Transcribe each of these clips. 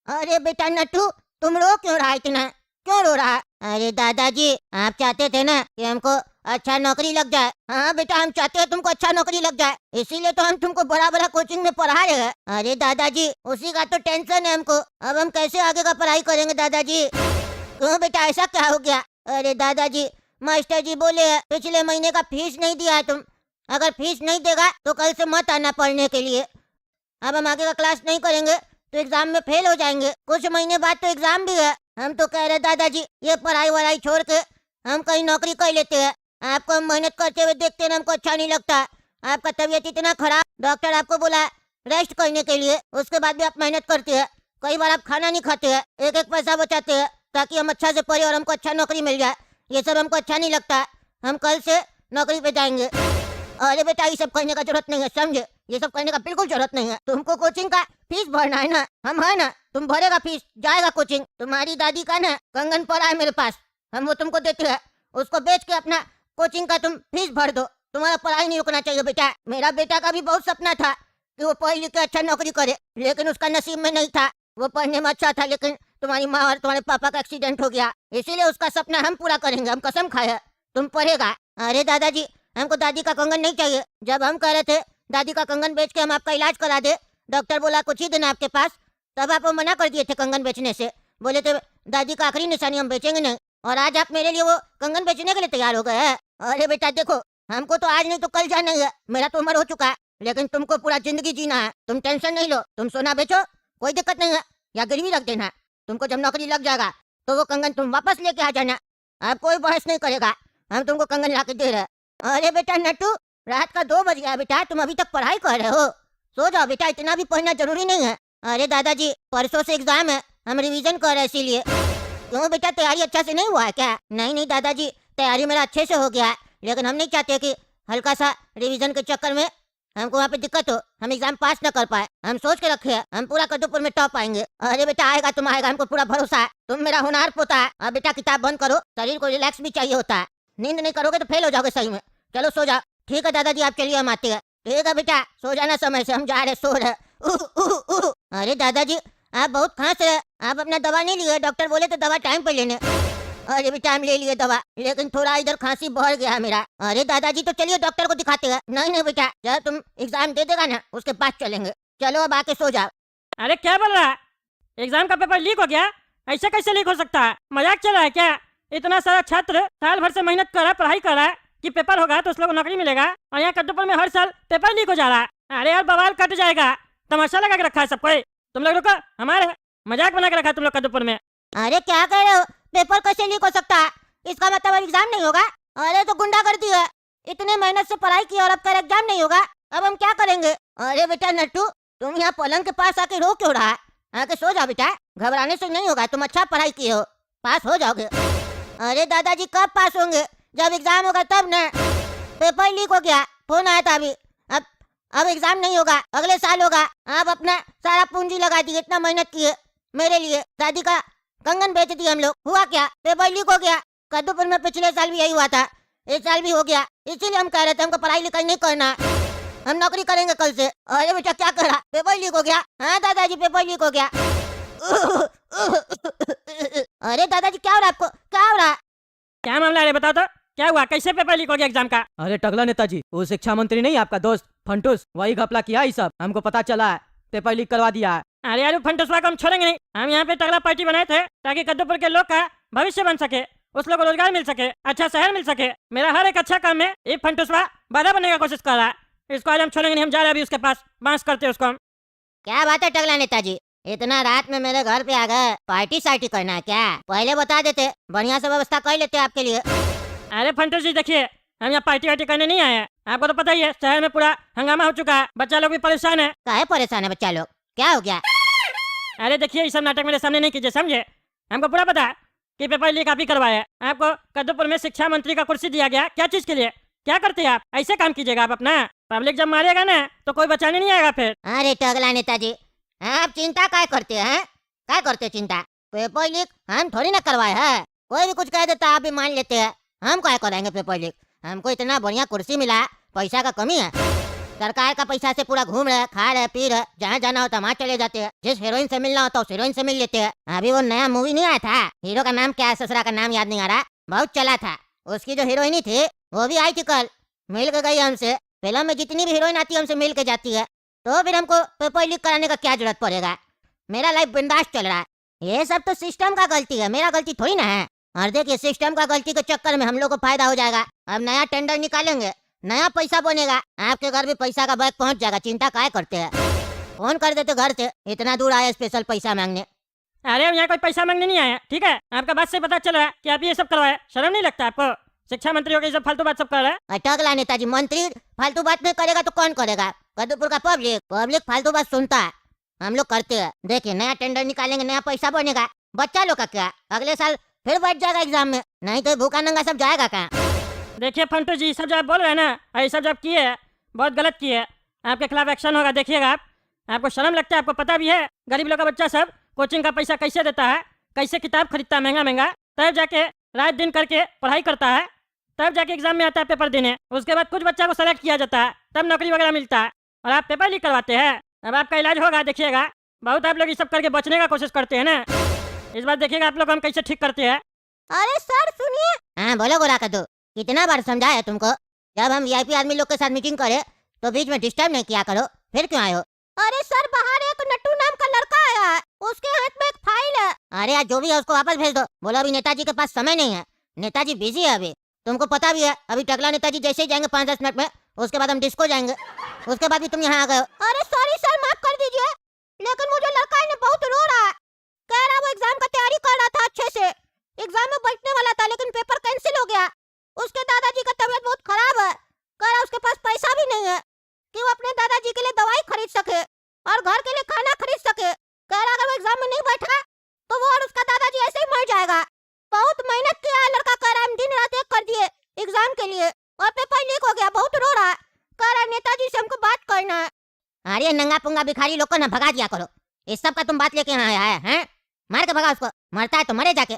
अरे बेटा नट्टू, तुम रो क्यों रहा है इतना? क्यों रो रहा है? अरे दादाजी, आप चाहते थे ना कि हमको अच्छा नौकरी लग जाए। हाँ बेटा, हम चाहते हैं तुमको अच्छा नौकरी लग जाए, इसीलिए तो हम तुमको बड़ा बड़ा कोचिंग में पढ़ा रहे हैं। अरे दादाजी, उसी का तो टेंशन है हमको। अब हम कैसे आगे का पढ़ाई करेंगे दादाजी? क्यों बेटा, ऐसा क्या हो गया? अरे दादाजी, मास्टर जी बोले हैं, पिछले महीने का फीस नहीं दिया है तुम। अगर फीस नहीं देगा तो कल से मत आना पढ़ने के लिए। अब हम आगे का क्लास नहीं करेंगे तो एग्जाम में फेल हो जाएंगे। कुछ महीने बाद तो एग्जाम भी है। हम तो कह रहे दादाजी, ये पढ़ाई वढ़ाई छोड़ के हम कहीं नौकरी कर लेते हैं। आपको हम मेहनत करते हुए देखते हैं, हमको अच्छा नहीं लगता। आपका तबीयत इतना खराब, डॉक्टर आपको बोला रेस्ट करने के लिए, उसके बाद भी आप मेहनत करते हैं। कई बार आप खाना नहीं खाते हैं, एक एक पैसा बचाते हैं ताकि हम अच्छा से पढ़े और हमको अच्छा नौकरी मिल जाए। ये सब हमको अच्छा नहीं लगता। हम कल से नौकरी पे जाएंगे। अरे बेटा, ये सब करने का जरूरत नहीं है, समझे? ये सब करने का बिल्कुल जरूरत नहीं है। तुमको कोचिंग का फीस भरना है ना, हम है ना, तुम भरेगा फीस, जाएगा कोचिंग। तुम्हारी दादी का ना कंगन पड़ा है मेरे पास, हम वो तुमको देते हैं। उसको बेच के अपना कोचिंग का तुम फीस भर दो। तुम्हारा पढ़ाई नहीं रुकना चाहिए बेटा। मेरा बेटा का भी बहुत सपना था कि वो पढ़ लिख के अच्छा नौकरी करे, लेकिन उसका नसीब में नहीं था। वो पढ़ने में अच्छा था, लेकिन तुम्हारी माँ और तुम्हारे पापा का एक्सीडेंट हो गया, इसीलिए उसका सपना हम पूरा करेंगे, हम कसम खाए। तुम पढ़ेगा। अरे दादाजी, हमको दादी का कंगन नहीं चाहिए। जब हम कह रहे थे दादी का कंगन बेच के हम आपका इलाज करा दे, डॉक्टर बोला कुछ ही दिन आपके पास, तब आप मना कर दिए थे कंगन बेचने से। बोले थे दादी का आखिरी निशानी हम बेचेंगे नहीं, और आज आप मेरे लिए वो कंगन बेचने के लिए तैयार हो गए हैं। अरे बेटा देखो, हमको तो आज नहीं तो कल जाना ही है। मेरा तो उम्र हो चुका है, लेकिन तुमको पूरा जिंदगी जीना है। तुम टेंशन नहीं लो, तुम सोना बेचो, कोई दिक्कत नहीं है, या गिरवी रख देना। तुमको जब नौकरी लग जाएगा तो वो कंगन तुम वापस लेके आ जाना। अब कोई बहस नहीं करेगा, हम तुमको कंगन ला के दे रहे हैं। अरे बेटा नट्टू, रात का 2 बज गया बेटा, तुम अभी तक पढ़ाई कर रहे हो? सो जाओ बेटा, इतना भी पढ़ना जरूरी नहीं है। अरे दादाजी, परसों से एग्जाम है, हम रिवीजन कर रहे हैं इसीलिए। क्यों बेटा, तैयारी अच्छा से नहीं हुआ है क्या? नहीं नहीं दादाजी, तैयारी मेरा अच्छे से हो गया है, लेकिन हम नहीं चाहते कि हल्का सा रिवीजन के चक्कर में हमको वहाँ पे दिक्कत हो, हम एग्जाम पास न कर पाए। हम सोच के रखे हैं हम पूरा कद्दूपुर में टॉप आएंगे। अरे बेटा आएगा, तुम आएगा, हमको पूरा भरोसा है। तुम मेरा होनहार पोता है। अब बेटा किताब बंद करो, शरीर को रिलैक्स भी चाहिए होता है। नींद नहीं करोगे तो फेल हो जाओगे सही में। चलो सो जाओ। ठीक है दादाजी, आप चलिए, हम आते हैं। ठीक है बेटा, सो जाना समय से, हम जा रहे, सो रहे। अरे दादाजी, आप बहुत खांस रहे, आप अपना दवा नहीं लिए? डॉक्टर बोले तो दवा टाइम पे लेने। अरे बेटा, हम ले लिए दवा, लेकिन थोड़ा इधर खांसी बढ़ गया है मेरा। अरे दादाजी, तो चलिए डॉक्टर को दिखाते हैं। नहीं नहीं बेटा, जब तुम एग्जाम दे देगा ना उसके बाद चलेंगे। चलो अब आके सो जाओ। अरे क्या बोल रहा है? एग्जाम का पेपर लीक हो गया? ऐसे कैसे लीक हो सकता है? मजाक चल रहा है क्या? इतना सारा छात्र साल भर से मेहनत कर रहा है, पढ़ाई कर रहा है कि पेपर होगा तो उस लोग को नौकरी मिलेगा, और यहाँ कद्दूपुर में हर साल पेपर लीक हो जा रहा है। अरे यार, बवाल कट जाएगा। तमाशा लगा के रखा है सब कोई। तुम लोग रुको, हमारे मजाक बना के रखा है तुम लोग कद्दूपुर में। अरे क्या कह रहे हो? पेपर कैसे लीक हो सकता है? इसका मतलब अब एग्जाम नहीं होगा? अरे तो गुंडागर्दी है। इतने मेहनत से पढ़ाई की और अब कर एग्जाम नहीं होगा, अब हम क्या करेंगे? अरे बेटा नट्टू, तुम यहाँ पलंग के पास आके रो क्यों रहा है? आके सो जाओ बेटा, घबराने से नहीं होगा, तुम अच्छा पढ़ाई किए हो, पास हो जाओगे। अरे दादाजी, कब पास होंगे? जब एग्जाम होगा तब न। पेपर लीक हो गया, फोन आया था अभी। अब एग्जाम नहीं होगा, अगले साल होगा। आप अपना सारा पूंजी लगा दिए, इतना मेहनत किए मेरे लिए, दादी का कंगन बेच दिए हम लोग, हुआ क्या? पेपर लीक हो गया। कद्दूपुर में पिछले साल भी यही हुआ था, इस साल भी हो गया। इसीलिए हम कह रहे थे हमको पढ़ाई लिखाई नहीं करना, हम नौकरी करेंगे कल से। अरे बेटा क्या कर रहा? पेपर लीक हो गया? हाँ दादाजी, पेपर लीक हो गया। अरे दादाजी, क्या हो रहा है आपको? क्या हो रहा है? क्या मामला है बताओ तो, क्या हुआ? कैसे पेपर लीक हो गया एग्जाम का? अरे टगला नेताजी, वो शिक्षा मंत्री नहीं आपका दोस्त फंटूस, वही घपला किया ये सब, हमको पता चला है, पेपर लीक करवा दिया है। अरे यार, फंटुसवा को हम छोड़ेंगे नहीं। हम यहाँ पे तगड़ा पार्टी बनाए थे ताकि कद्दूपुर के लोग का भविष्य बन सके, उस लोग को रोजगार मिल सके, अच्छा शहर मिल सके। मेरा हर एक अच्छा काम में ये फंटुसवा बाधा बनने का कोशिश कर रहा है। इसको आज हम छोड़ेंगे नहीं, हम जा रहे हैं अभी उसके पास, बांस करते हैं उसको हम। क्या बात है टगला नेताजी, इतना रात में मेरे घर पे आ गए? पार्टी सार्टी करना है क्या? पहले बता देते, बढ़िया से व्यवस्था कर लेते आपके लिए। अरे फंटूस जी देखिए, हम यहाँ पार्टी वार्टी करने नहीं आए हैं। आपको तो पता ही है शहर में पूरा हंगामा हो चुका है, बच्चा लोग भी परेशान है। काहे परेशान है बच्चा लोग? क्या हो गया? अरे देखिए, ये सब नाटक मेरे सामने नहीं कीजिए, समझे? हमको पूरा पता है कि पेपर लीक आप ही करवाए। आपको कद्दूपुर में शिक्षा मंत्री का कुर्सी दिया गया, क्या चीज के लिए? क्या करते हैं आप? ऐसे काम कीजिएगा आप अपना, पब्लिक जब मारेगा ना तो कोई बचाने नहीं आएगा फिर। अरे टगला नेताजी, आप चिंता काय करते हैं? क्या करते चिंता? पेपर लीक हम थोड़ी ना करवाए हैं, कोई भी कुछ कह देता आप भी मान लेते हैं। हम क्या करेंगे पेपर लीक? हमको इतना बढ़िया कुर्सी मिला, पैसा का कमी है? सरकार का पैसा से पूरा घूम रहे, खा रहे, पी रहे, जहाँ जाना होता वहाँ चले जाते हैं। जिस हीरोइन से मिलना होता उस हीरोइन से मिल लेते हैं। अभी वो नया मूवी नहीं आया था, हीरो का नाम क्या है, ससुरा का नाम याद नहीं आ रहा, बहुत चला था। उसकी जो हीरोइनी थी वो भी आई थी कल, मिल के गई हमसे। फिल्म में जितनी भी हीरोइन आती है हमसे मिल के जाती है, तो फिर हमको पेपर लीक कराने का क्या जरूरत पड़ेगा। मेरा लाइफ बिंदास चल रहा है। ये सब तो सिस्टम का गलती है, मेरा गलती थोड़ी ना है। और देखिए सिस्टम का गलती के चक्कर में हम लोग को फायदा हो जाएगा। अब नया टेंडर निकालेंगे, नया पैसा बनेगा, आपके घर भी पैसा का बैग पहुंच जाएगा। चिंता काय करते हैं, फोन कर देते घर से, इतना दूर आए स्पेशल पैसा मांगने। अरे हम यहाँ कोई पैसा मांगने नहीं आए, ठीक है? आपका बात से पता चला कि आप ये सब करवाए, शर्म नहीं लगता आपको? शिक्षा मंत्री हो गए, सब फालतू बात सब कर रहे हैं। अटकला नेताजी, मंत्री फालतू बात नहीं करेगा तो कौन करेगा? कद्दूपुर का पब्लिक फालतू बात सुनता है, हम लोग करते हैं। देखिए नया टेंडर निकालेंगे, नया पैसा बनेगा। बच्चा लोग का क्या, अगले साल फिर बैठ जाएगा एग्जाम में, नहीं तो भूखा नंगा सब जाएगा कहाँ? देखिए फंटू जी, सब जो आप बोल रहे हैं ना, ये सब जो आप किए हैं बहुत गलत किए हैं। आपके खिलाफ एक्शन होगा, देखिएगा आप। आपको शर्म लगता है? आपको पता भी है गरीब लोग का बच्चा सब कोचिंग का पैसा कैसे देता है, कैसे किताब खरीदता है महंगा महंगा, तब जाके रात दिन करके पढ़ाई करता है, तब जाके एग्जाम में आता है पेपर देने। उसके बाद कुछ बच्चा को सेलेक्ट किया जाता है, तब नौकरी वगैरह मिलता है, और आप पेपर लीक करवाते हैं। अब आपका इलाज होगा, देखिएगा। बहुत आप लोग ये सब करके बचने का कोशिश करते हैं ना, इस बार देखिएगा आप लोग हम कैसे ठीक करते हैं। अरे सर सुनिए। हाँ बोलो गोरा कद्दू, कितना बार समझाया तुमको? जब हम वीआईपी आदमी लोग के साथ मीटिंग करे तो बीच में डिस्टर्ब नहीं किया करो, फिर क्यों आए हो? अरे सर बाहर एक नट्टू नाम का लड़का आया है, उसके हाथ में एक फाइल है। अरे यार जो भी है उसको वापस भेज दो। बोलो अभी नेताजी के पास समय नहीं है, नेताजी बिजी है अभी, तुमको पता भी है। अभी टकला नेताजी जैसे ही जाएंगे 5-10 मिनट में, उसके बाद हम डिस्को जाएंगे, उसके बाद भी तुम यहाँ आ गए हो। अरे सॉरी सर, माफ कर दीजिए, लेकिन मुझे लड़का है बहुत रो रहा है, कह रहा वो एग्जाम का तैयारी कर रहा था अच्छे से, एग्जाम में बैठने वाला था लेकिन पेपर कैंसिल हो गया। उसके दादाजी का तबीयत बहुत खराब है, कह रहा उसके पास पैसा भी नहीं है कि वो अपने दादाजी के लिए दवाई खरीद सके और घर के लिए खाना खरीद सके। कह रहा अगर वो एग्जाम में नहीं बैठा तो वो और उसका दादाजी ऐसे ही मर जाएगा। बहुत मेहनत किया है लड़का, कह रहा हम दिन रात एक कर दिए एग्जाम के लिए और पेपर लीक हो गया, बहुत रो रहा है, कह रहा नेताजी से हमको बात करना है। अरे नंगा पुंगा भिखारी लोग को ना भगा दिया करो, इस सब का तुम बात लेके यहाँ आया है? मार के भगा उसको, मरता है तो मरे जाके,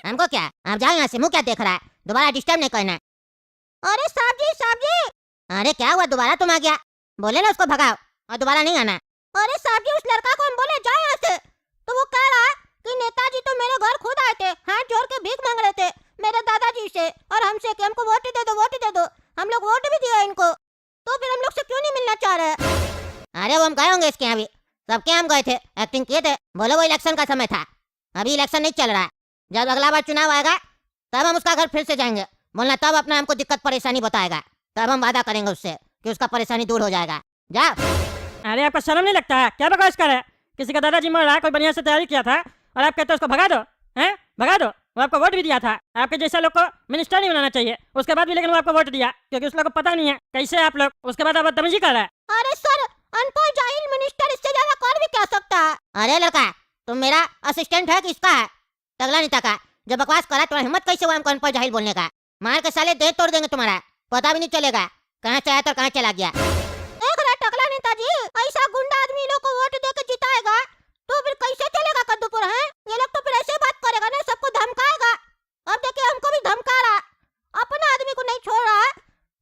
हमको क्या? आप जाओ यहाँ से, मुँह क्या देख रहा है? दोबारा डिस्टर्ब नहीं करना। अरे साहब जी, अरे क्या हुआ, दोबारा तुम आ गया? बोले ना उसको भगाओ और दोबारा नहीं आना। अरे साहब जी, उस लड़का को हम बोले जाओ यहाँ से, तो वो कह रहा कि नेताजी तो मेरे घर खुद आए थे, हाथ जोड़ के भीख मांग रहे थे मेरे दादाजी से और हमसे कि हमको वोट दे दो, वोट दे दो। हम लोग वोट भी दिया इनको, तो फिर हम लोग से क्यों नहीं मिलना चाह रहे? अरे वो हम गए होंगे इसके यहाँ भी, सबके हम गए थे, एक्टिंग किए थे। बोलो वो इलेक्शन का समय था, अभी इलेक्शन नहीं चल रहा है, जब अगला बार चुनाव आएगा तब हम उसका घर फिर से जाएंगे, बोलना तब अपना हमको दिक्कत परेशानी बताएगा, तब हम वादा करेंगे उससे कि उसका परेशानी दूर हो जाएगा। जाओ। अरे आपको शर्म नहीं लगता है? क्या बकवास कर रहे हैं? किसी का दादाजी मर रहा है, कोई बढ़िया से तैयारी किया था और आप कहते हो उसको भगा दो, हैं? भगा दो। वो आपको वोट भी दिया था, आपके जैसे लोग को मिनिस्टर नहीं बनाना चाहिए, उसके बाद भी लेकिन वो आपको वोट दिया, क्योंकि उस लोग को पता नहीं है कैसे आप लोग, उसके बाद आप बदतमीजी कर रहे हैं। अरे सर, अनपढ़ जाहिल मिनिस्टर इससे ज्यादा कर भी क्या सकता है? अरे लड़का, तुम मेरा असिस्टेंट है कि इसका है? टगला नेता का। जब बकवास करा तुम्हारी हिम्मत कैसे हुआ हमको अनपढ़ जाहिल बोलने का? मार के साले देह तोड़ देंगे तुम्हारा, पता भी नहीं चलेगा कहाँ से आया तो कहाँ चला गया। देख रहा टकला नेताजी, ऐसा गुंडा आदमी लोग को वोट दे के जिताएगा तो फिर कैसे चलेगा कद्दूपुर? है ये लोग तो फिर ऐसे बात करेगा ना, सबको धमकाएगा। अब देखिए हमको भी धमका रहा, अपना आदमी को नहीं छोड़ रहा है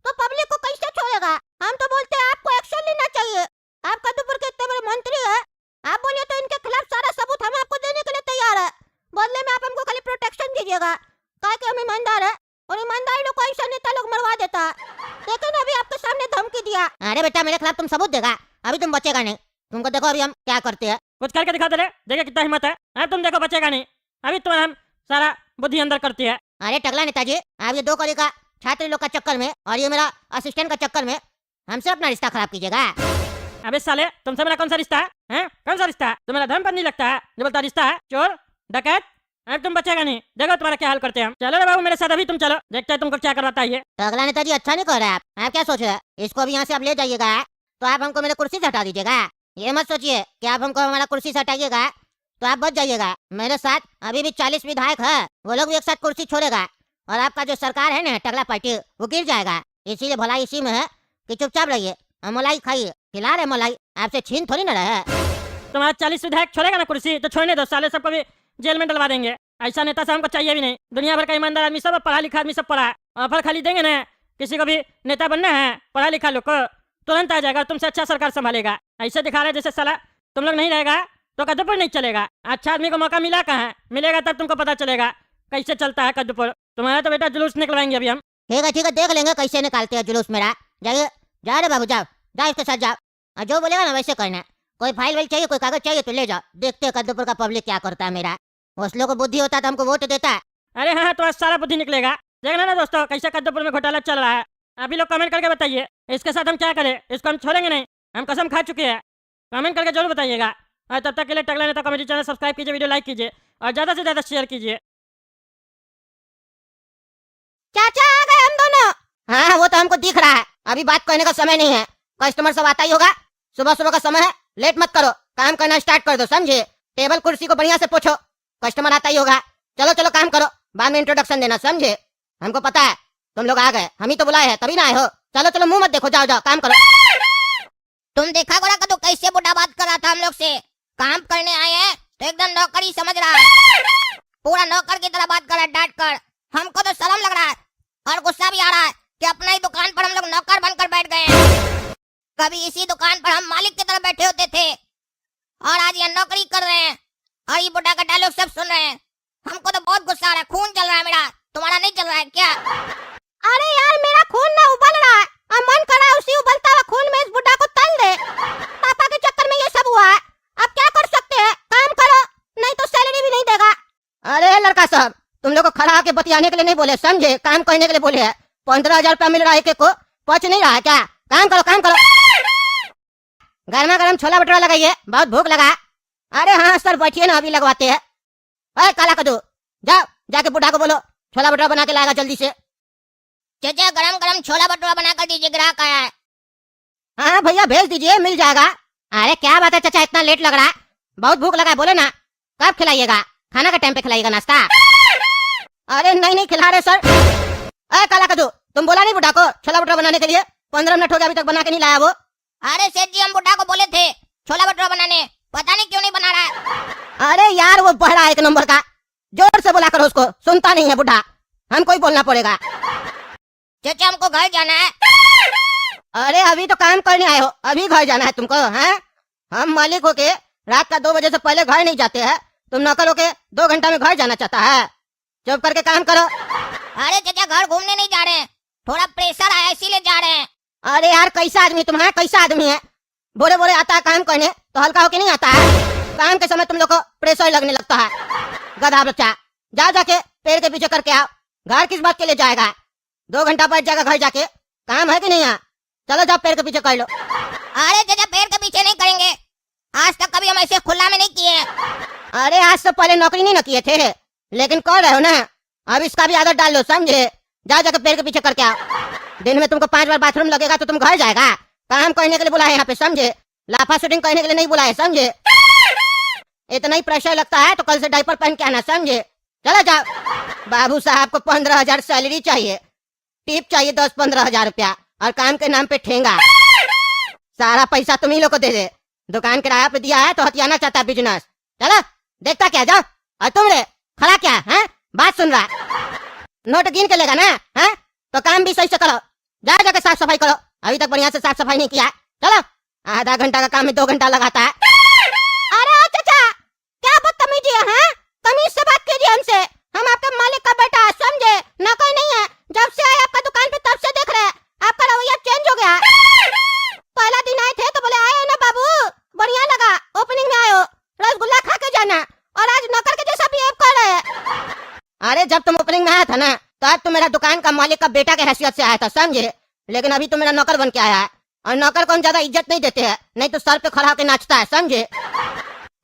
तो पब्लिक को कैसे छोड़ेगा? हम तो बोलते हैं आपको एक्शन लेना चाहिए, आप कद्दूपुर के इतने बड़े मंत्री है, आप बोलिए तो इनके खिलाफ सारा सबूत हम आपको देने के लिए तैयार है, बदले में आप हमको खाली प्रोटेक्शन दीजिएगा, काहे कि हम ईमानदार है और ईमानदारी लोग को ऐसा नेता लोग मरवा देता है। लेकिन अभी आपके सामने धमकी दिया। अरे बेटा मेरे खिलाफ तुम सबूत देगा, अभी तुम बचेगा नहीं, तुमको देखो अभी हम क्या करते हैं। कुछ करके दिखा दे, देखिए कितना हिम्मत है। अब तुम देखो बचेगा नहीं, अभी तुम्हारा हम सारा बुद्धि अंदर करती है। अरे टकला नेताजी, आप ये 2 कड़ी का छात्र लोग का चक्कर में और ये मेरा असिस्टेंट का चक्कर में हमसे अपना रिश्ता खराब कीजिएगा। अबे साले, तुमसे मेरा कौन सा रिश्ता है? हैं? कौन सा रिश्ता है? तो मेरा धर्म पर नहीं लगता है जो बोलता रिश्ता है? चोर डकैत, अब तुम बचेगा नहीं, देखो तुम्हारा क्या हाल करते हैं हम। चलो रे बाबू मेरे साथ, अभी तुम चलो, देखते हैं तुमको क्या करवाता है ये। टकला नेताजी अच्छा नहीं कर रहे आप क्या सोच रहे हैं? इसको अभी यहाँ से आप ले जाइएगा तो आप हमको मेरे कुर्सी से हटा दीजिएगा। ये मत सोचिए कि आप हमको हमारा कुर्सी से हटाइएगा तो आप बच जाइएगा। मेरे साथ अभी भी 40 विधायक है, वो लोग भी एक साथ कुर्सी छोड़ेगा और आपका जो सरकार है ना टकला पार्टी, वो गिर जाएगा। इसीलिए भलाई इसी में है कि चुपचाप रहिए और मलाई खाइए, खिला रहे मलाई, आपसे छीन थोड़ी ना रहे। तुम्हारा 40 विधायक छोड़ेगा ना कुर्सी तो छोड़ने दो, साले सबको भी जेल में डलवा देंगे। ऐसा नेता से हमको चाहिए भी नहीं। दुनिया भर का ईमानदार आदमी सब पढ़ा लिखा आदमी सब पढ़ा है, ऑफर खाली देंगे ना किसी को भी नेता बनना है पढ़ा लिखा लोग को तुरंत आ जाएगा, तुमसे अच्छा सरकार संभालेगा। ऐसे दिखा रहे जैसे साला तुम लोग नहीं रहेगा तो कद्दूपुर नहीं चलेगा। अच्छा आदमी को मौका मिला कहाँ है, मिलेगा तब तुमको पता चलेगा कैसे चलता है कद्दूपुर। तुम्हारा तो बेटा जुलूस निकलवाएंगे अभी हम। ठीक है देख लेंगे कैसे निकालते हैं जुलूस मेरा। जाइए, जा रे बाबू, जाओ जाओ इसके साथ जाओ, और जो बोलेगा ना वैसे करना है। कोई फाइल वाइल चाहिए, कोई कागज चाहिए तो ले जाओ, देखते हैं कद्दूपुर का पब्लिक क्या करता है मेरा। घोसलों को बुद्धि होता है तो हमको वोट देता है। अरे हाँ तो आज सारा बुद्धि निकलेगा। देखना ना दोस्तों कैसे कद्दूपुर में घोटाला चल रहा है। अभी लोग कमेंट करके बताइए इसके साथ हम क्या करें, इसको हम छोड़ेंगे नहीं, हम कसम खा चुके हैं। कमेंट करके जरूर बताइएगा। और तब तक के लिए टकला नेता कॉमेडी चैनल सब्सक्राइब कीजिए, वीडियो लाइक कीजिए और ज़्यादा से ज़्यादा शेयर कीजिए। चाचा आ गए हम दोनों। हाँ वो तो हमको दिख रहा है, अभी बात करने का समय नहीं है। कस्टमर सब आता ही होगा, सुबह सुबह का समय है, लेट मत करो, काम करना स्टार्ट कर दो, समझे। टेबल कुर्सी को बढ़िया से पोछो, कस्टमर आता ही होगा। चलो चलो काम करो, बाद में इंट्रोडक्शन देना, समझे। हमको पता है तुम लोग आ गए, हम ही तो बुलाए हैं, तभी ना आए हो। चलो चलो मुंह मत देखो, जाओ जाओ काम करो। तुम देखा गोरा का तो कैसे बुढ़ा बात कर रहा था हम लोग से। काम करने आए हैं तो एकदम नौकरी समझ रहा है, पूरा नौकर की तरह बात कर रहा है डांट कर। हमको तो शर्म लग रहा है और गुस्सा भी आ रहा है कि अपना ही दुकान पर हम लोग नौकर बनकर बैठ गए हैं। कभी इसी दुकान पर हम मालिक की तरह बैठे होते थे और आज ये नौकरी कर रहे हैं और ये बुढ़ा का डायलॉग सब सुन रहे हैं। हमको तो बहुत गुस्सा आ रहा है, खून चल रहा है मेरा, तुम्हारा नहीं चल रहा है क्या? अरे यार मेरा खून ना उबल रहा है और मन कर रहा है उसी उबलता हुआ खून में इस बुढ़ा को तल दे। पापा के चक्कर में ये सब हुआ है, अब क्या कर सकते हैं, काम करो नहीं तो सैलरी भी नहीं देगा। अरे लड़का साहब तुम लोग को खड़ा आके बतियाने के लिए नहीं बोले, समझे, काम करने के लिए बोले हैं। 15,000 रुपया मिल रहा है एक को, पच नहीं रहा है क्या? काम करो काम करो। गर्मा गर्म छोला भटूरा लगाइए, बहुत भूख लगा। अरे हाँ सर बैठिए ना, अभी लगवाते हैं। अरे काला कद्दू जाओ जाके बुढ़ा को बोलो छोला भटूरा बना के लाएगा जल्दी से। चाचा गरम गरम छोला भटूरा बना कर दीजिए, ग्राहक आया है। हाँ भैया भेज दीजिए, मिल जाएगा। अरे क्या बात है चाचा, इतना लेट लग रहा है, बहुत भूख लगा है, बोले ना कब खिलाइएगा, खाना के टाइम पे खिलाइएगा नाश्ता? अरे नहीं नहीं खिला रहे सर। अरे काला कद्दू तुम बोला नहीं बुढ़ा को छोला भटूरा बनाने के लिए, 15 मिनट हो गया अभी तक बना के नहीं लाया वो। अरे सेठ जी हम बुढ़ा को बोले थे छोला भटूरा बनाने, पता नहीं क्यों नहीं बना रहा है। अरे यार वो बहरा है एक नंबर का, जोर से बोला करो उसको, सुनता नहीं है बुढ़ा, हमको ही बोलना पड़ेगा। चाचा हमको घर जाना है। अरे अभी तो काम करने आए हो, अभी घर जाना है तुमको? हैं हम मालिक होके रात का 2 बजे से पहले घर नहीं जाते हैं, तुम नौकर होके 2 घंटा में घर जाना चाहता है? चुप करके काम करो। अरे चाचा घर घूमने नहीं जा रहे हैं, थोड़ा प्रेशर आया इसीलिए जा रहे हैं। अरे यार कैसा आदमी तुम है, कैसा आदमी है, बोरे बोरे आता है काम करने तो हल्का होके नहीं आता है, काम के समय तुम लोग को प्रेशर लगने लगता है। गधा बच्चा जा जाके पेड़ के पीछे करके आओ, घर किस बात के लिए जाएगा, 2 घंटा बैठ जाएगा घर जाके, काम है कि नहीं यहाँ? चलो जाओ पेड़ के पीछे कर लो। अरे चाचा पेड़ के पीछे नहीं करेंगे, आज तक कभी हम ऐसे खुला में नहीं किए। अरे आज से पहले नौकरी नहीं ना किए थे, लेकिन कर रहे हो ना, अब इसका भी आदत डाल लो, समझे। जाओ जाके पेड़ के पीछे करके आओ, दिन में तुमको 5 बार बाथरूम लगेगा तो तुम घर जाएगा, काम करने के लिए बुलाए यहाँ पे, समझे, लाफा शूटिंग करने के लिए नहीं बुलाए, समझे। इतना ही प्रेशर लगता है तो कल से डायपर पहन के आना, समझे। चलो जाओ। बाबू साहब को 15,000 सैलरी चाहिए, टिप चाहिए 10-15,000 रुपया और काम के नाम पे ठेंगा, सारा पैसा तुम ही लोग को दे दे। दुकान किराया पे दिया है तो हथियाना चाहता है बिजनेस। चलो देखता क्या, जाओ। और तुम रे खड़ा क्या है, बात सुन रहा, नोट गिन के लेगा ना, है तो काम भी सही से करो, जाओ जाके साफ सफाई करो, अभी तक बढ़िया से साफ सफाई नहीं किया। चलो आधा घंटा का काम में 2 घंटा लगाता है। अरे चाचा क्या बदतमीजी है, तमीज से बात कीजिए हमसे, हम आपके मालिक का बेटा है, समझे, नौकर नहीं है। जब से आए आपका दुकान पे तब से देख रहे हैं आपका रवैया चेंज हो गया। पहला दिन आए थे तो बोले आए ना बाबू, बढ़िया लगा, ओपनिंग में आए हो, रसगुल्ला खा के जाना, और आज नौकर के जैसा बिहेव कर रहे हैं। अरे जब तुम ओपनिंग में आया था ना तो आज तो मेरा दुकान का मालिक का बेटा के हैसियत से आया था, समझे, लेकिन अभी तो मेरा नौकर बन के आया है, और नौकर को हम ज्यादा इज्जत नहीं देते हैं, नहीं तो सर पे खड़ा होकर नाचता है, समझे।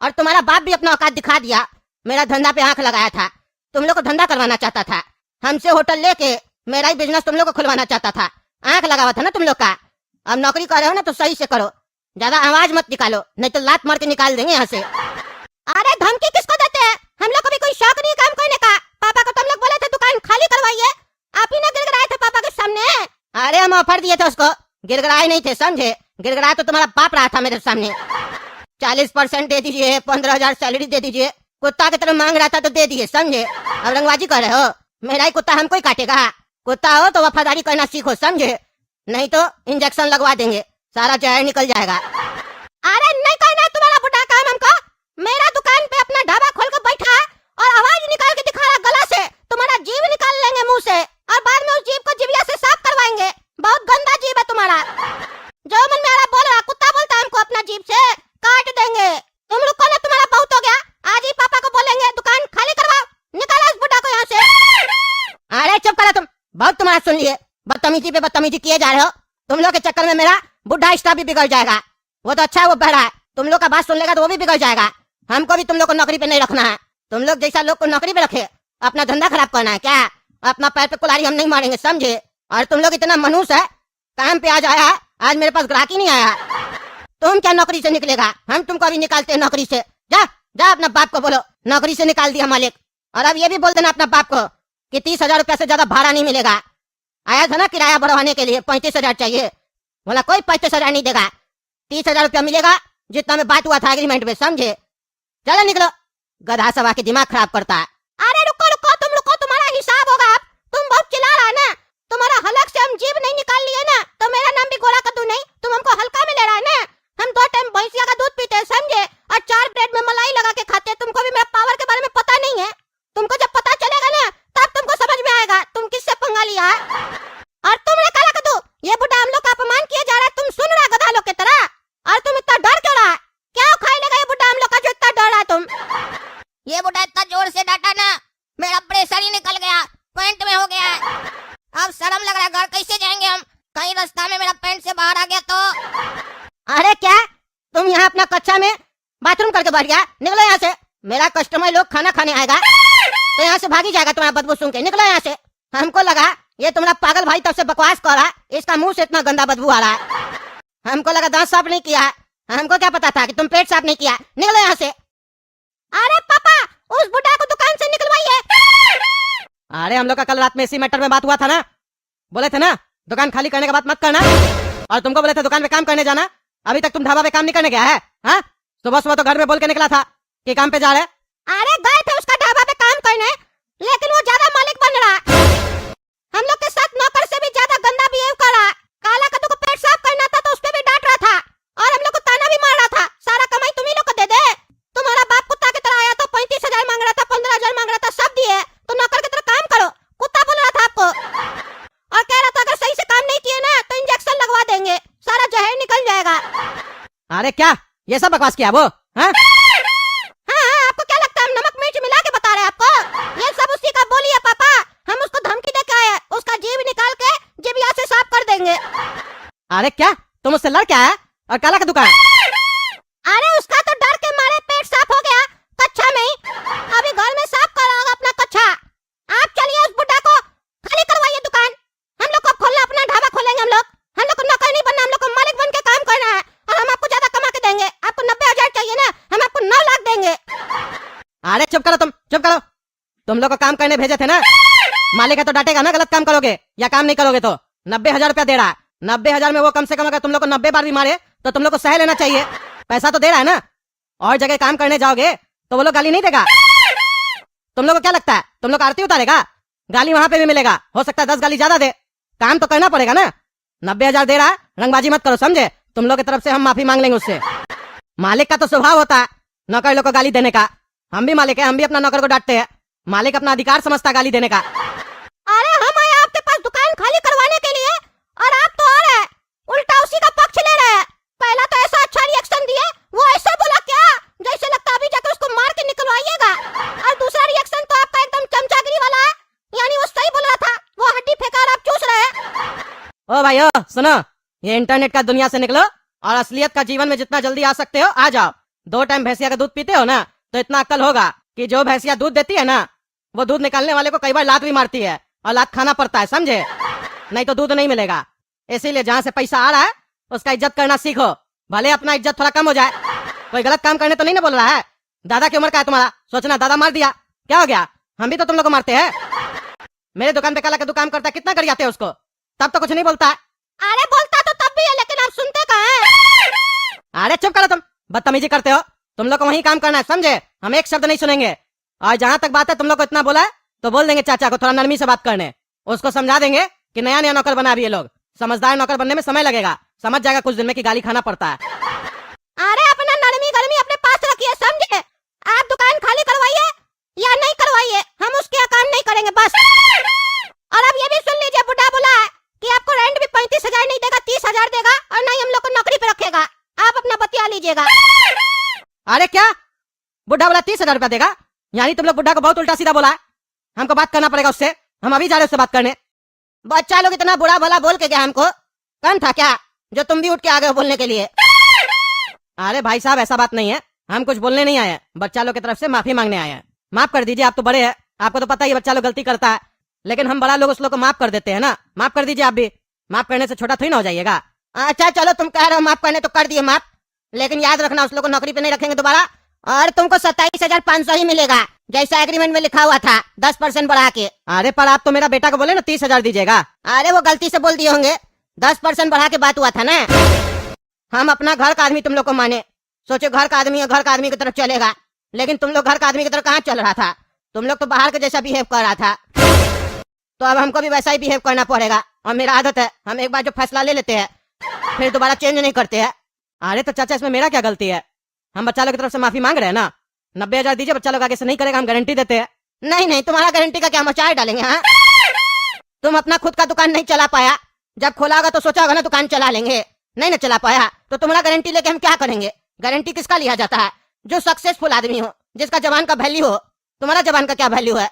और तुम्हारा बाप भी अपना औकात दिखा दिया, मेरा धंधा पे आंख लगाया था, तुम लोग को धंधा करवाना चाहता था, हमसे होटल लेके मेरा ही बिजनेस तुम लोग को खुलवाना चाहता था, आंख लगावा था ना तुम लोग का। अब नौकरी कर रहे हो ना तो सही से करो, ज्यादा आवाज मत निकालो, नहीं तो लात मार के निकाल देंगे यहाँ से। अरे धमकी किसको देते हैं, हम लोग को भी कोई शौक नहीं काम करने का, पापा को तुम लोग बोले थे दुकान खाली करवाइए, आप ही ना गिड़गिड़ाए थे पापा के सामने। अरे हम ऑफर दिए थे उसको, गिड़गिड़ाए नहीं थे, समझे, गिड़गिड़ाया तो तुम्हारा बाप रहा था मेरे सामने। 40% दे दीजिए, 15,000 सैलरी दे दीजिए, कुत्ता की तरह मांग रहा था तो दे दिए, समझे। अब रंगबाजी कर रहे हो, मेरा ही कुत्ता हमको ही काटेगा, कुत्ता हो तो वफादारी करना सीखो, समझे, नहीं तो इंजेक्शन लगवा देंगे, सारा जहर निकल जाएगा। अरे नहीं करना है तुम्हारा बुढ़ा काम हमको। मेरा दुकान पे अपना ढाबा खोल कर बैठा है और आवाज निकाल के दिखा रहा गला से, तुम्हारा जीभ निकाल लेंगे मुंह से और बाद में उस जीभ को जीभिया से साफ करवाएंगे। बहुत गंदा जीभ है तुम्हारा। जो मन में आ रहा बोल रहा, कुत्ता बोलता है हमको अपना जीभ से, काट देंगे। तुम लोग को ना तुम्हारा बहुत हो गया, आज ही पापा को बोलेंगे दुकान खाली करवाओ, निकालो इस बुढ़ा को यहाँ से। अरे चुप करो तुम, बहुत तुम्हारा सुन लिए, बदतमीजी पे बदतमीजी किए जा रहे हो। तुम लोग के चक्कर में मेरा बुढ़ा स्टाफ भी बिगड़ जाएगा। वो तो अच्छा है वो बहरा है, तुम लोग का बात सुन लेगा तो वो भी बिगड़ जाएगा। हमको भी तुम लोग को नौकरी पे नहीं रखना है। तुम लोग जैसा लोग को नौकरी पे रखे, अपना धंधा खराब करना है क्या? अपना पैर पे कुल्हाड़ी हम नहीं मारेंगे, समझे? और तुम लोग इतना मनुष्य है, काम पे आज आया है, आज मेरे पास ग्राहक ही नहीं आया। तुम क्या नौकरी से निकलेगा? हम तुमको अभी निकालते हैं नौकरी से। जा जा अपना बाप को बोलो नौकरी से निकाल दिया मालिक। और अब ये भी बोल देना अपना बाप को कि 30,000 रुपया से ज्यादा भाड़ा नहीं मिलेगा। आया था ना किराया बढ़वाने के लिए, 35,000 चाहिए, बोला कोई 35,000 नहीं देगा, 30,000 रुपया मिलेगा जितना में बात हुआ था एग्रीमेंट में, समझे? चलो निकलो, गधा सभा के दिमाग खराब करता है। अरे रुको रुको, तुम रुको, तुम्हारा हिसाब होगा। अब तुम बहुत चिल्ला रहा है ना, तुम्हारा हलक से हम जीभ नहीं निकाल लिए ना, तो मेरा नाम भी गोला कद्दू नहीं। तुम हमको हल्का में ले रहा है ना। हम 2 टाइम भैंसिया का दूध पीते हैं, समझे? और 4 ब्रेड में मलाई लगा के खाते हैं। तुमको भी मेरा पावर के बारे में पता नहीं है। तुमको जब पता चलेगा ना तब तुमको समझ में आएगा तुम किससे पंगा लिया है। और तुमने कहा कद्दू, ये बुढ़ा हम लोग का अपमान किया जा रहा है, तुम सुन रहा गधा लोग की तरह। और तुम इतना डर क्यों रहा है? क्या खाई लेगा ये बुढ़ा हम लोग का जो इतना डर रहा है तुम? ये बुढ़ा इतना जोर से डांटा ना, मेरा प्रेशर ही निकल गया, पैंट में हो गया है। अब शर्म लग रहा है, घर कैसे जाएंगे हम? कहीं रास्ता में मेरा पैंट से बाहर आ गया तो। अरे क्या तुम यहाँ अपना कक्षा में बाथरूम करके बैठ गया? निकलो यहाँ से। मेरा कस्टमर लोग खाना खाने आएगा तो यहाँ से भागी जाएगा तुम्हारा बदबू सुन के। निकलो यहाँ से। हमको लगा ये तुम्हारा पागल भाई तब से बकवास कर रहा है, इसका मुंह से इतना गंदा बदबू आ रहा है। हमको लगा दांत साफ नहीं किया है, हमको क्या पता था कि तुम पेट साफ नहीं किया। निकलो यहाँ से। अरे पापा, उस बुढ़ा को दुकान से निकलवाइए। अरे हम लोग का कल रात में इसी मैटर में बात हुआ था ना, बोले थे ना दुकान खाली करने का बात मत करना, और तुमको बोले थे दुकान पे काम करने जाना। अभी तक तुम ढाबा पे काम नहीं करने गया है? हाँ, सुबह सुबह तो घर में बोल के निकला था कि काम पे जा रहे। अरे गए थे उसका ढाबा पे काम करने, लेकिन वो ज्यादा मालिक बन रहा है। हम लोग के साथ नौकर से भी ज्यादा गंदा बिहेव कर रहा है। काला कद्दू को पेट साफ करना था तो उस पे भी डांट रहा था और हम लोग को ताना भी मार रहा था। सारा कमाई तुम ही लोग को दे दे। तुम्हारा बाप कुत्ता की तरह आया था, 35,000 मांग रहा था, 15,000 मांग रहा था, सब दिए। तो नौकर की तरह काम करो, कुत्ता बोल रहा था आपको। और कह रहा था अगर सही से काम नहीं किए ना तो इंजेक्शन लगवा देंगे, सारा जहर निकल जाएगा। अरे क्या ये सब बकवास किया वो? हाँ? हाँ, आपको क्या लगता है हम नमक मिर्च मिला के बता रहे हैं आपको? ये सब उसी का बोली है पापा। हम उसको धमकी दे के आए, उसका जीभ निकाल के जीभिया से साफ कर देंगे। अरे क्या तुम उससे लड़ के आया और काला का दुकान? अरे उसका तो डर के मारे पेट साफ हो गया कक्षा में ही, अभी घर में साफ कर रहा होगा अपना कक्षा। आप चलिए उस बुढ़ा को खाली करवाइए दुकान। हम लोग को खोलना, अपना ढाबा खोलेंगे हम लोग को नौकर नहीं बनना, हम लोग को मालिक बन के काम करना है। और हम आपको ज्यादा कमा के देंगे। आपको 90,000 चाहिए ना, हम आपको 9 लाख देंगे। अरे चुप करो, तुम चुप करो। तुम लोग को काम करने भेजे थे ना, मालिक है तो डांटेगा ना गलत काम करोगे या काम नहीं करोगे तो। 90,000 रुपया दे रहा है, 90,000 में वो कम से कम अगर तुम लोग को 90 बार भी मारे तो तुम लोग को सह लेना चाहिए। पैसा तो दे रहा है ना, और जगह काम करने जाओगे तो वो लोग गाली नहीं देगा। तुम लोग को क्या लगता है तुम लोग आरती उतारेगा? गाली वहां पे भी मिलेगा, हो सकता है 10 गाली ज्यादा दे। काम तो करना पड़ेगा ना। 90,000 दे रहा है, रंगबाजी मत करो, समझे? तुम लोग की तरफ से हम माफी मांग लेंगे उससे। मालिक का तो स्वभाव होता है नौकर लोग को गाली देने का। हम भी मालिक है, हम भी अपना नौकर को डांटते हैं। मालिक अपना अधिकार समझता है गाली देने का। अरे हम आए आपके पास दुकान खाली करवाने के लिए और आप तो आ रहे हैं उल्टा उसी का पक्ष ले रहे हैं। पहला तो ऐसा अच्छा रिएक्शन दिए, वो ऐसा बोला क्या जैसे लगता अभी जाकर उसको मार के निकलवाइएगा। और दूसरा रिएक्शन तो आपका एकदम चमचागिरी वाला है, यानी वो सही बोल रहा था, वो हड्डी फेंका और आप चूस रहे हैं। ओ भाई ओ सुनो, ये इंटरनेट का दुनिया से निकलो और असलियत का जीवन में जितना जल्दी आ सकते हो आ जाओ। 2 टाइम भैंसिया का दूध पीते हो ना, तो इतना अक्ल होगा कि जो भैंसिया दूध देती है ना, वो दूध निकालने वाले को कई बार लात भी मारती है और लात खाना पड़ता है, समझे? नहीं तो दूध नहीं मिलेगा। इसीलिए जहाँ से पैसा आ रहा है उसका इज्जत करना सीखो, भले अपना इज्जत थोड़ा कम हो जाए। कोई गलत काम करने तो नहीं ना बोल रहा है। दादा की उम्र का है तुम्हारा, सोचना दादा मार दिया क्या हो गया? हम भी तो तुम लोग को मारते हैं। मेरे दुकान पे काला कद्दू काम करता है, कितना गरियाते हैं उसको, तब तो कुछ नहीं बोलता है। अरे बोलता तो तब भी है, लेकिन आप सुनते कहाँ हैं? अरे चुप करो, तुम बदतमीजी करते हो। तुम लोग को वहीं काम करना है, समझे? हम एक शब्द नहीं सुनेंगे। और जहाँ तक बात है तुम लोग को इतना बोला है तो बोल देंगे चाचा को थोड़ा नरमी से बात करने, उसको समझा देंगे कि नया नया नौकर बना अभी ये लोग, समझदार नौकर बनने में समय लगेगा, समझ जाएगा कुछ दिन में कि गाली खाना पड़ता है। अरे अपना नरमी गरमी अपने पास रखिए, समझे? आप दुकान खाली करवाइए या नहीं करवाइए, हम उसके यहाँ काम नहीं करेंगे बस। और अब ये भी सुन लीजिए, बुढ़ा बोला है कि आपको रेंट भी 35,000 नहीं देगा, 30,000 देगा, और नहीं हम लोग को नौकरी पे रखेगा। आप अपना बतिया लीजिएगा। अरे क्या बुढ़ा बोला 30,000 रुपया देगा? यानी तुम लोग बुढ़ा को बहुत उल्टा सीधा बोला है। हमको बात करना पड़ेगा उससे, हम अभी जा रहे हैं उससे बात करने। बच्चा लोग इतना बुरा भला बोल के गया हमको, कौन था क्या जो तुम भी उठ के आ गए हो बोलने के लिए? अरे भाई साहब ऐसा बात नहीं है, हम कुछ बोलने नहीं आए हैं, बच्चा लोग की तरफ से माफी मांगने आए हैं। माफ कर दीजिए, आप तो बड़े हैं, आपको तो पता ही है बच्चा लोग गलती करता है, लेकिन हम बड़ा लोग उस लोग को माफ कर देते हैं ना। माफ कर दीजिए आप भी, माफ करने से छोटा थोड़ी ना हो जाइएगा। अच्छा चलो, तुम कह रहे हो माफ करने तो कर दिए माफ, लेकिन याद रखना उस लोग को नौकरी पे नहीं रखेंगे दोबारा, और तुमको 27,500 ही मिलेगा जैसा एग्रीमेंट में लिखा हुआ था, 10% बढ़ा के। अरे पर आप तो मेरा बेटा को बोले ना 30,000 दीजिएगा। अरे वो गलती से बोल दिए होंगे, 10% बढ़ा के बात हुआ था ना। हम अपना घर का आदमी तुम लोग को माने, सोचो घर का आदमी है, घर का आदमी की तरफ चलेगा, लेकिन तुम लोग घर का आदमी की तरफ कहाँ चल रहा था? तुम लोग तो बाहर के जैसा बिहेव कर रहा था, तो अब हमको भी वैसा ही बिहेव करना पड़ेगा। और मेरा आदत है, हम एक बार जो फैसला ले लेते हैं फिर दोबारा चेंज नहीं करते हैं। अरे तो चाचा इसमें मेरा क्या गलती है? हम बच्चा लोग की तरफ से माफी मांग रहे हैं ना। 90,000 दीजिए, बच्चा लोग आगे से नहीं करेगा, हम गारंटी देते हैं। नहीं नहीं, तुम्हारा गारंटी का क्या मचार डालेंगे? हाँ, तुम अपना खुद का दुकान नहीं चला पाया, जब खोला होगा तो सोचा होगा ना दुकान चला लेंगे, नहीं ना चला पाया तो तुम्हारा गारंटी लेके हम क्या करेंगे? गारंटी किसका लिया जाता है? जो सक्सेसफुल आदमी हो, जिसका जवान का वैल्यू हो। तुम्हारा जवान का क्या वैल्यू है?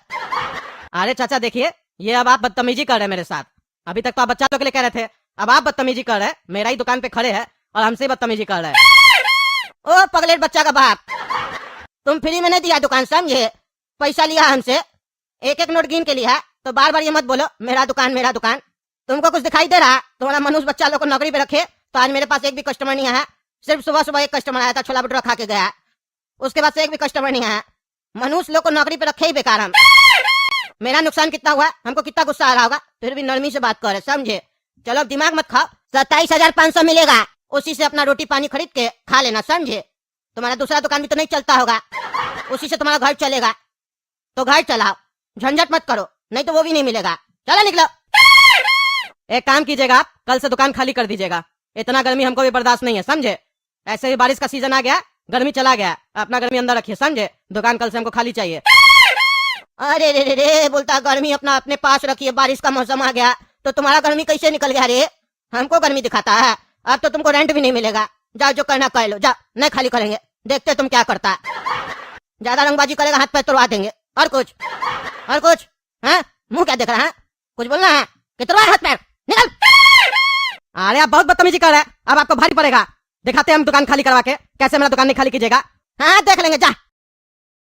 अरे चाचा देखिए, ये अब आप बदतमीजी कर रहे हैं मेरे साथ। अभी तक तो आप बच्चा लोग के लिए कह रहे थे, अब आप बदतमीजी कर रहे हैं। मेरा ही दुकान पे खड़े हैं और हमसे ही बदतमीजी कर रहे हैं। ओ पगलेट बच्चा का बाप, तुम फ्री में नहीं दिया दुकान, समझे? पैसा लिया हमसे, एक एक नोट गिन के लिया, तो बार बार ये मत बोलो मेरा दुकान मेरा दुकान। तुमको कुछ दिखाई दे रहा? तुम्हारा मनुष्य बच्चा लोग को नौकरी पे रखे तो आज मेरे पास एक भी कस्टमर नहीं आया। सिर्फ सुबह सुबह एक कस्टमर आया था, छोला भटूरा खा के गया, उसके बाद से एक भी कस्टमर नहीं आया। मनुष्य लोग को नौकरी पे रखे ही बेकार हम। मेरा नुकसान कितना हुआ, हमको कितना गुस्सा आ रहा होगा, फिर भी नरमी से बात करे, समझे? चलो अब दिमाग मत खाओ, 27,500 मिलेगा, उसी से अपना रोटी पानी खरीद के खा लेना, समझे? तुम्हारा दूसरा दुकान भी तो नहीं चलता होगा, उसी से तुम्हारा घर चलेगा, तो घर चलाओ, झंझट मत करो, नहीं तो वो भी नहीं मिलेगा। चलो निकलो। एक काम कीजिएगा, आप कल से दुकान खाली कर दीजिएगा। इतना गर्मी हमको भी बर्दाश्त नहीं है, समझे? ऐसे ही बारिश का सीजन आ गया, गर्मी चला गया, अपना गर्मी अंदर रखिए, समझे? दुकान कल से हमको खाली चाहिए। अरे रे रे रे, बोलता गर्मी अपना अपने पास रखिए, बारिश का मौसम आ गया तो तुम्हारा गर्मी कैसे निकल गया रे? हमको गर्मी दिखाता है, अब तो तुमको रेंट भी नहीं मिलेगा। जाओ जो करना कर लो, जाओ, नहीं खाली करेंगे, देखते तुम क्या करता है। ज्यादा रंगबाजी करेगा हाथ पैर तोड़वा देंगे। और कुछ हाँ? मुंह क्या देख रहा है? कुछ बोलना है कि तोड़वा हाथ पैर, निकल। अरे आप बहुत बदतमीजी कर रहे हैं, अब आपको भारी पड़ेगा। दिखाते हैं हम दुकान खाली करवा के, कैसे मेरा दुकान नहीं खाली कीजिएगा। हाँ देख लेंगे, जा।